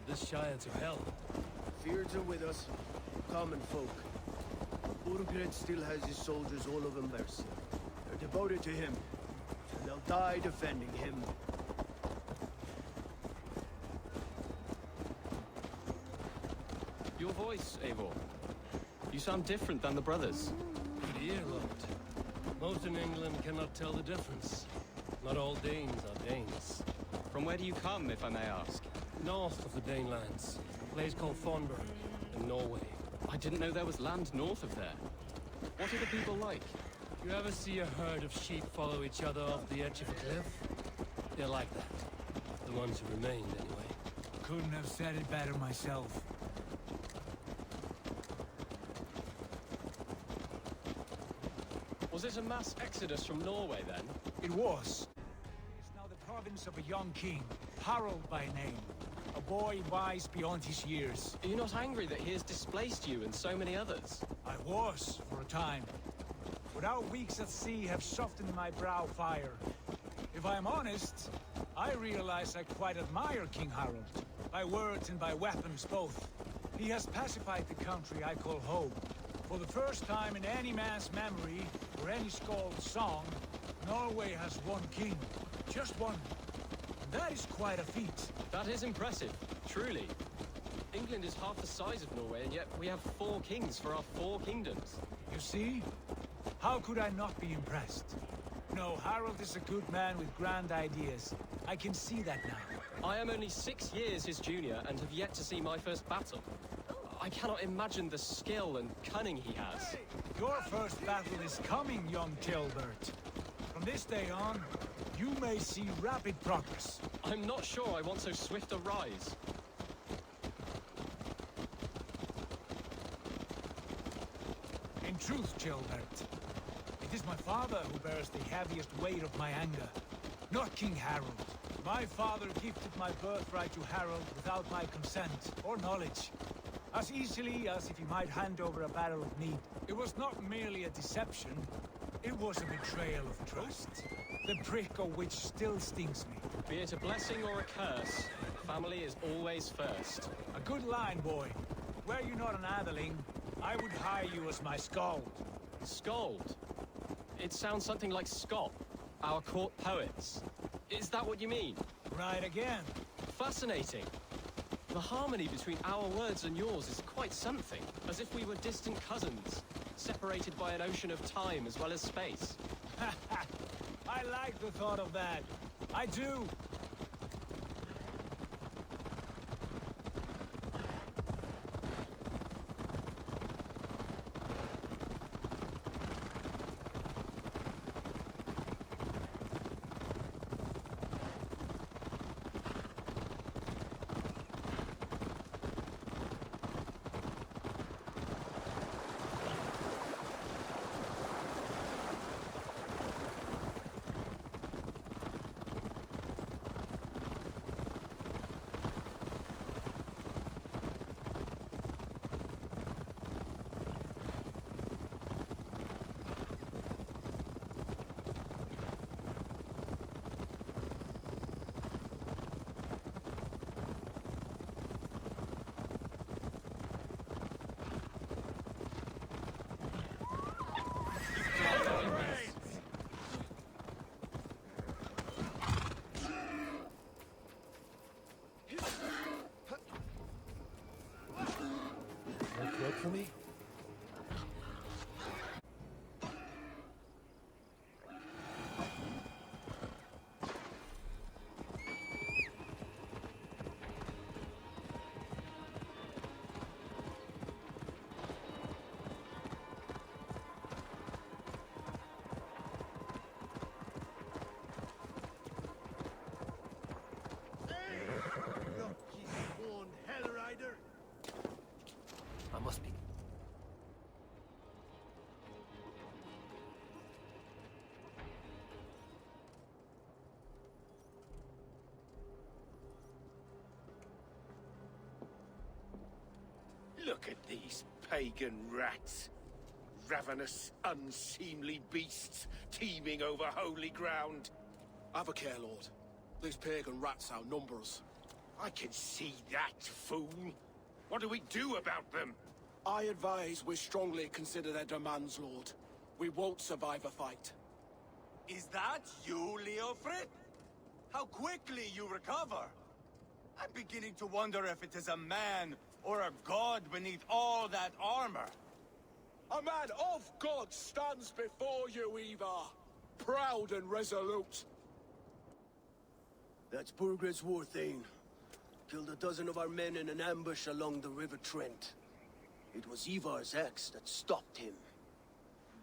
this Shire to hell. Fears are with us, common folk. Urgred still has his soldiers all over Mercia. They're devoted to him, and they'll die defending him. Your voice, Eivor. You sound different than the brothers. Good ear, Lord. Most in England cannot tell the difference. Not all Danes are Danes. From where do you come, if I may ask? North of the Danelands, a place called Thornburg, in Norway. I didn't know there was land north of there. What are the people like? You ever see a herd of sheep follow each other off the edge of a cliff? They're like that. The ones who remained, anyway. Couldn't have said it better myself. Was it a mass exodus from Norway, then? It was. It's now the province of a young king, Harald by name. A boy wise beyond his years. Are you not angry that he has displaced you and so many others? I was, for a time. But our weeks at sea have softened my brow fire. If I am honest, I realize I quite admire King Harald. By words and by weapons both. He has pacified the country I call home. For the first time in any man's memory, or any skald's song, Norway has one king. Just one. And that is quite a feat. That is impressive, truly. England is half the size of Norway, and yet we have 4 kings for our 4 kingdoms. You see? How could I not be impressed? No, Harald is a good man with grand ideas. I can see that now. I am only 6 years his junior and have yet to see my first battle. I cannot imagine the skill and cunning he has. Your first battle is coming, young Tilbert. From this day on, you may see rapid progress. I'm not sure I want so swift a rise. In truth, Tilbert, it is my father who bears the heaviest weight of my anger, not King Harald. My father gifted my birthright to Harald without my consent or knowledge. As easily as if he might hand over a barrel of meat. It was not merely a deception, it was a betrayal of trust. The prick of which still stings me. Be it a blessing or a curse, family is always first. A good line, boy. Were you not an atheling, I would hire you as my skald. Skald? It sounds something like Scott, our court poets. Is that what you mean? Right again. Fascinating. The harmony between our words and yours is quite something. As if we were distant cousins, separated by an ocean of time as well as space. I like the thought of that. I do. Work for me? I must be. Look at these pagan rats. Ravenous, unseemly beasts teeming over holy ground. Have a care, Lord. These pagan rats outnumber us. I can see that, fool. What do we do about them? I advise we strongly consider their demands, Lord. We won't survive a fight. Is that you, Leofrid? How quickly you recover! I'm beginning to wonder if it is a man or a god beneath all that armor. A man of God stands before you, Ivar. Proud and resolute. That's Burgred's war thane. Killed a dozen of our men in an ambush along the River Trent. It was Ivar's axe that stopped him.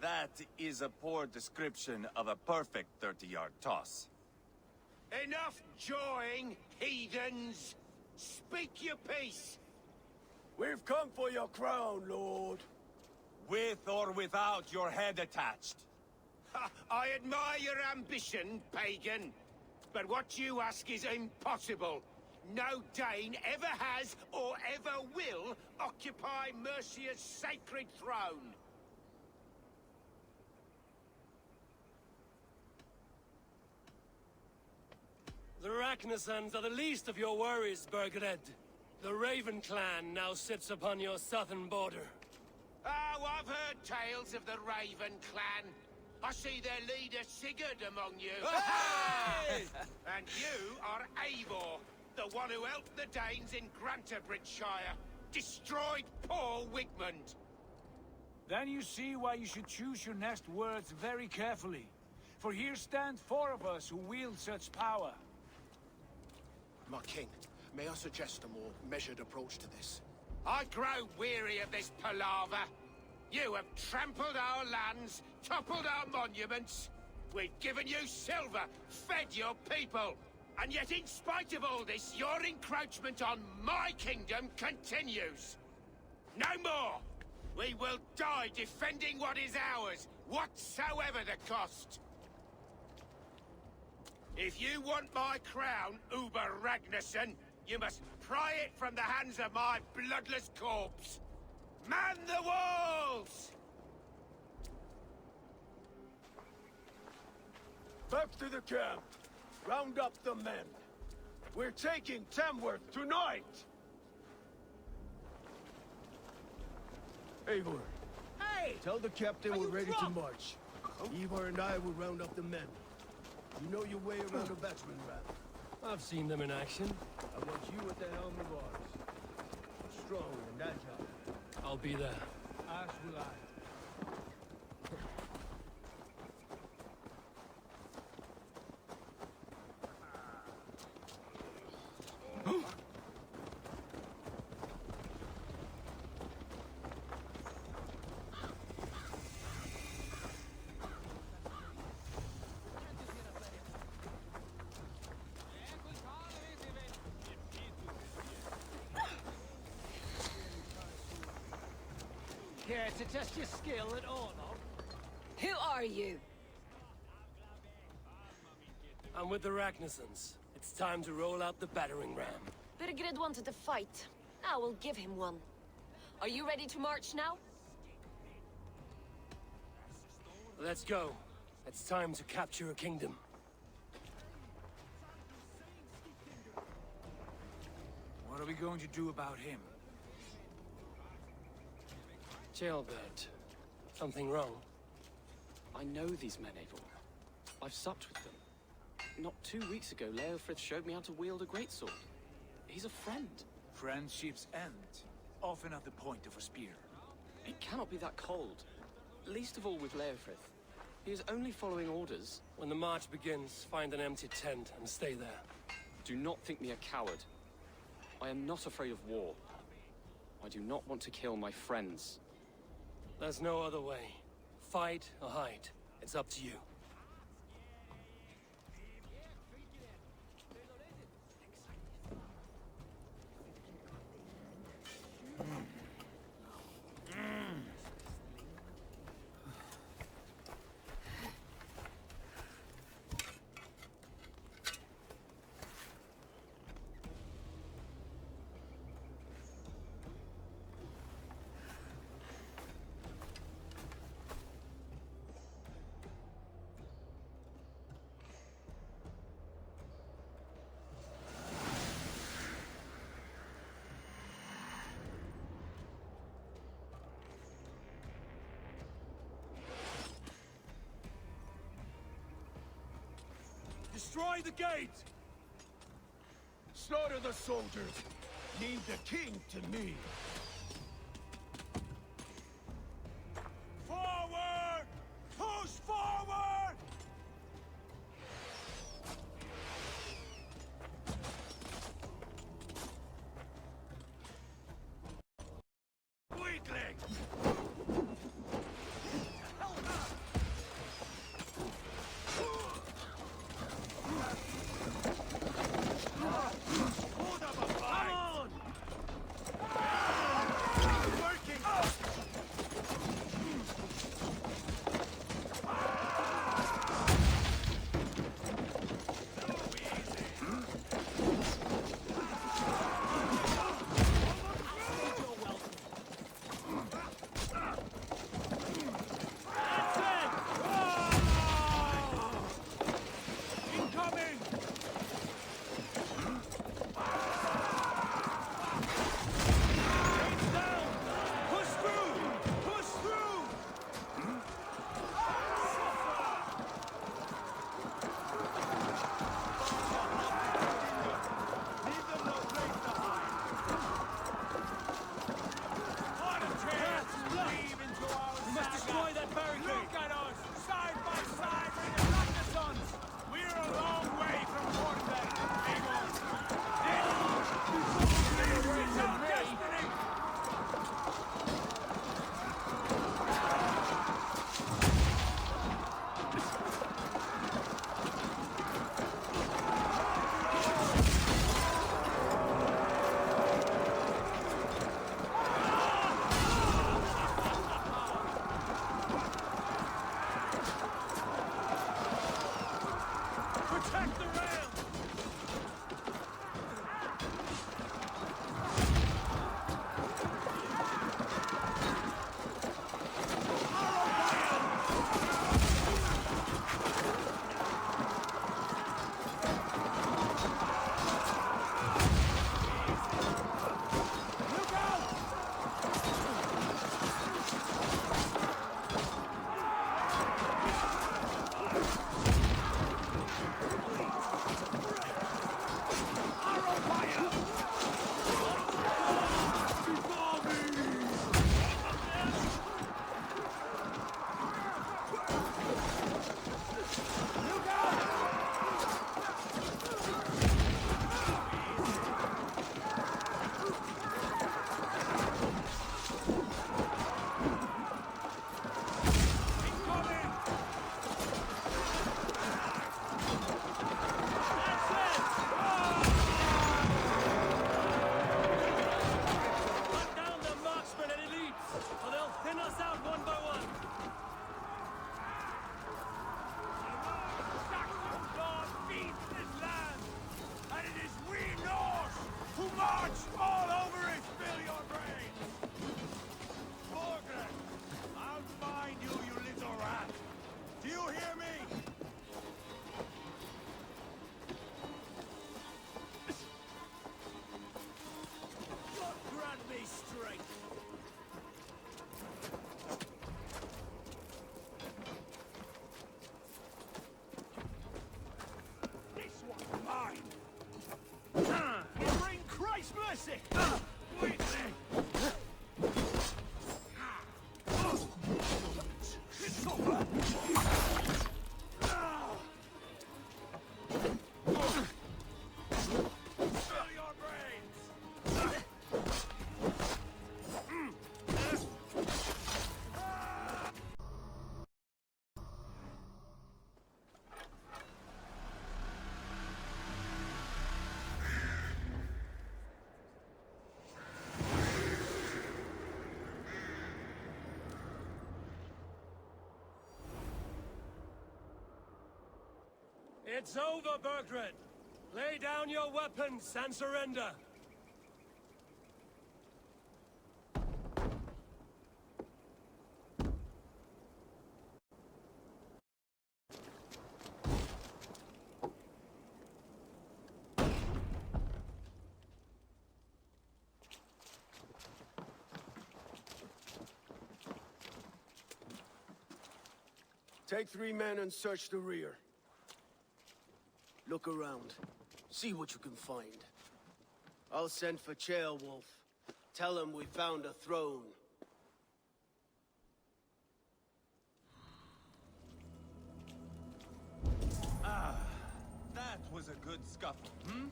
That is a poor description of a perfect 30-yard toss. Enough jawing, heathens! Speak your piece! We've come for your crown, Lord. With or without your head attached. Ha, I admire your ambition, pagan. But what you ask is impossible. No Dane ever has or ever will occupy Mercia's sacred throne. The Ragnarsons are the least of your worries, Burgred. The Raven clan now sits upon your southern border. Oh, I've heard tales of the Raven clan. I see their leader Sigurd among you. Hey! And you are Eivor, the one who helped the Danes in Grantabridgeshire. Destroyed Paul Wigmund. Then you see why you should choose your next words very carefully. For here stand four of us who wield such power. My king, may I suggest a more measured approach to this? I grow weary of this palaver. You have trampled our lands, toppled our monuments. We've given you silver, fed your people. And yet in spite of all this, your encroachment on my kingdom continues. No more! We will die defending what is ours, whatsoever the cost. If you want my crown, Uber Ragnarsson, you must pry it from the hands of my bloodless corpse. Man the walls! Back to the camp. Round up the men. We're taking Tamworth tonight! Eivor. Hey! Tell the captain Are we're you ready to drunk? march. Ivar and I will round up the men. You know your way around a batsman ramp. I've seen them in action. I want you at the helm of ours. Strong and agile. I'll be there. As will I. Care to test your skill at Orlog? Who are you? I'm with the Ragnarsons. It's time to roll out the battering ram. Birgrid wanted to fight. I will give him one. Are you ready to march now? Let's go. It's time to capture a kingdom. What are we going to do about him? Jailbird. Something wrong? I know these men, Eivor. I've supped with them. Not 2 weeks ago, Leofrith showed me how to wield a greatsword. He's a friend. Friendships end, often at the point of a spear. It cannot be that cold. Least of all with Leofrith. He is only following orders. When the march begins, find an empty tent and stay there. Do not think me a coward. I am not afraid of war. I do not want to kill my friends. There's no other way. Fight or hide. It's up to you. Destroy the gate! Slaughter the soldiers! Leave the king to me! Forward! Push forward! Weakling! It's over, Bergred! Lay down your weapons and surrender! Take 3 men and search the rear. Look around. See what you can find. I'll send for Ceolwulf. Tell him we found a throne. That was a good scuffle, hmm?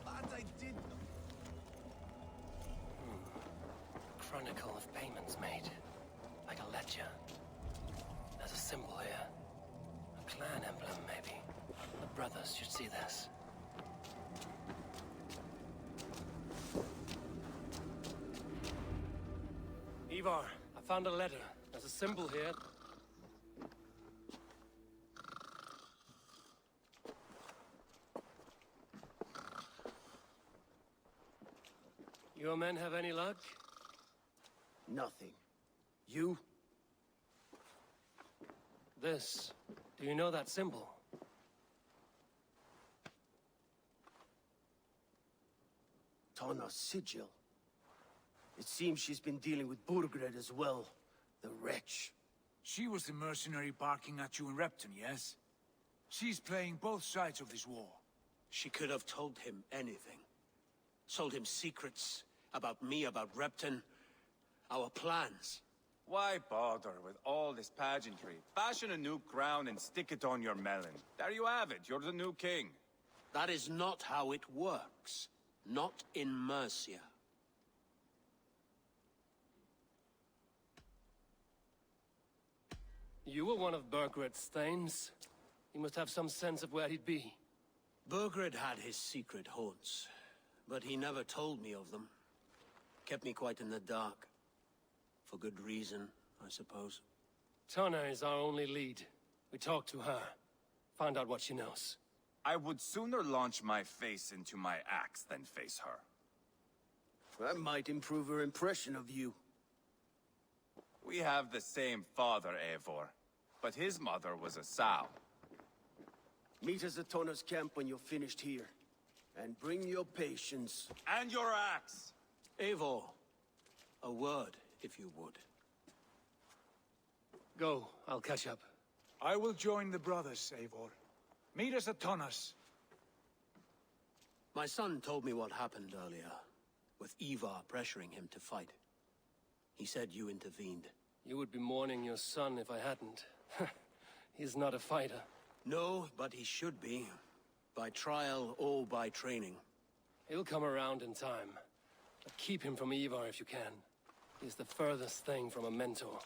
But I did... Chronicle of payments made. Like a ledger. There's a symbol here. A clan emblem, maybe. The brothers should see this. Ivar, I found a letter. There's a symbol here. Your men have any luck? Nothing. You? This. Do you know that symbol? Tana's sigil. It seems she's been dealing with Burgred as well. The wretch. She was the mercenary barking at you in Repton, yes? She's playing both sides of this war. She could have told him anything. Told him secrets about me, about Repton, our plans. Why bother with all this pageantry? Fashion a new crown and stick it on your melon. There you have it, you're the new king. That is not how it works. Not in Mercia. You were one of Burgred's thanes. He must have some sense of where he'd be. Burgred had his secret haunts, but he never told me of them. Kept me quite in the dark. For good reason, I suppose. Tana is our only lead. We talk to her. Find out what she knows. I would sooner launch my face into my axe than face her. That might improve her impression of you. We have the same father, Eivor, but his mother was a sow. Meet us at Tana's camp when you're finished here. And bring your patience. And your axe! Eivor, a word, if you would. Go, I'll catch up. I will join the brothers, Eivor. Meet us at Tana's. My son told me what happened earlier, with Ivar pressuring him to fight. He said you intervened. You would be mourning your son if I hadn't. He's not a fighter. No, but he should be. By trial or by training. He'll come around in time. But keep him from Ivar if you can. He's the furthest thing from a mentor.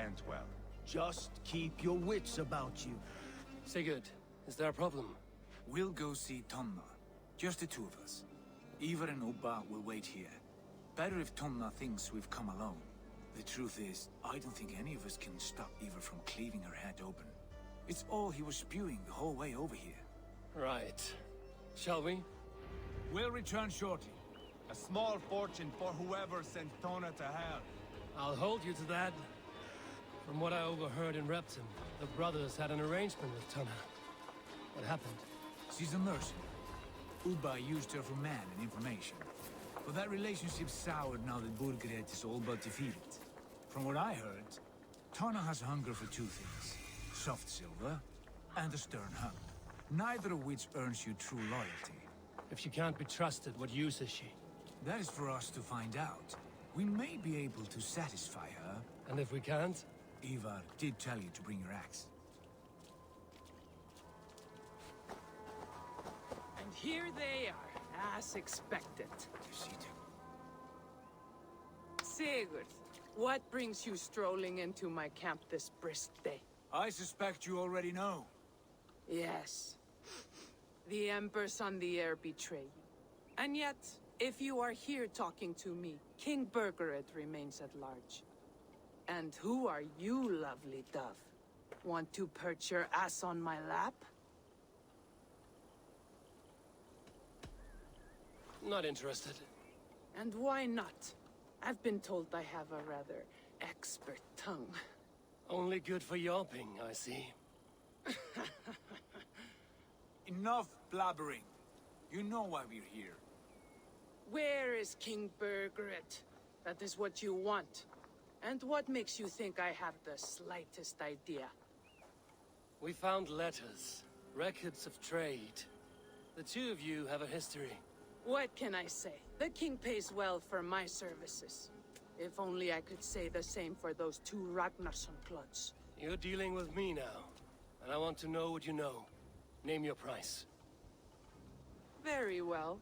end well. Just keep your wits about you. Sigurd, is there a problem? We'll go see Tonna. Just the two of us. Ivar and Ubba will wait here. Better if Tonna thinks we've come alone. The truth is, I don't think any of us can stop Ivar from cleaving her head open. It's all he was spewing the whole way over here. Right. Shall we? We'll return shortly. A small fortune for whoever sent Tona to hell. I'll hold you to that. From what I overheard in Repton, the brothers had an arrangement with Tonna. What happened? She's a mercenary. Ubba used her for man and information. But that relationship soured now that Burgred is all but defeated. From what I heard, Tonna has hunger for two things. Soft silver and a stern hug. Neither of which earns you true loyalty. If she can't be trusted, what use is she? That is for us to find out. We may be able to satisfy her. And if we can't? Ivar did tell you to bring your axe. And here they are, as expected. Sigurd, what brings you strolling into my camp this brisk day? I suspect you already know. Yes. The Embers on the air betray you. And yet, if you are here talking to me, King Burgred remains at large. And who are you, lovely dove? Want to perch your ass on my lap? Not interested. And why not? I've been told I have a rather expert tongue. Only good for yelping, I see. Enough blabbering. You know why we're here. Where is King Burgred? That is what you want. And what makes you think I have the slightest idea? We found letters, records of trade. The two of you have a history. What can I say? The king pays well for my services. If only I could say the same for those two Ragnarsson clods. You're dealing with me now, and I want to know what you know. Name your price. Very well.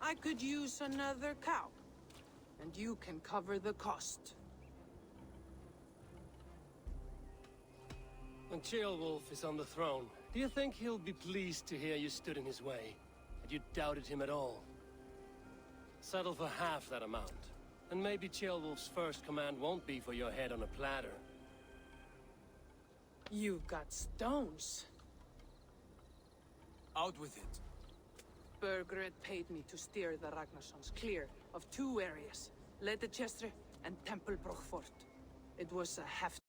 I could use another cow. And you can cover the cost. When Ceolwulf is on the throne, do you think he'll be pleased to hear you stood in his way? That you doubted him at all? Settle for half that amount. And maybe Ceolwulf's first command won't be for your head on a platter. You've got stones. Out with it. Burgred paid me to steer the Ragnarssons clear of two areas, Ledechestre and Tempelbroch Fort. It was a hefty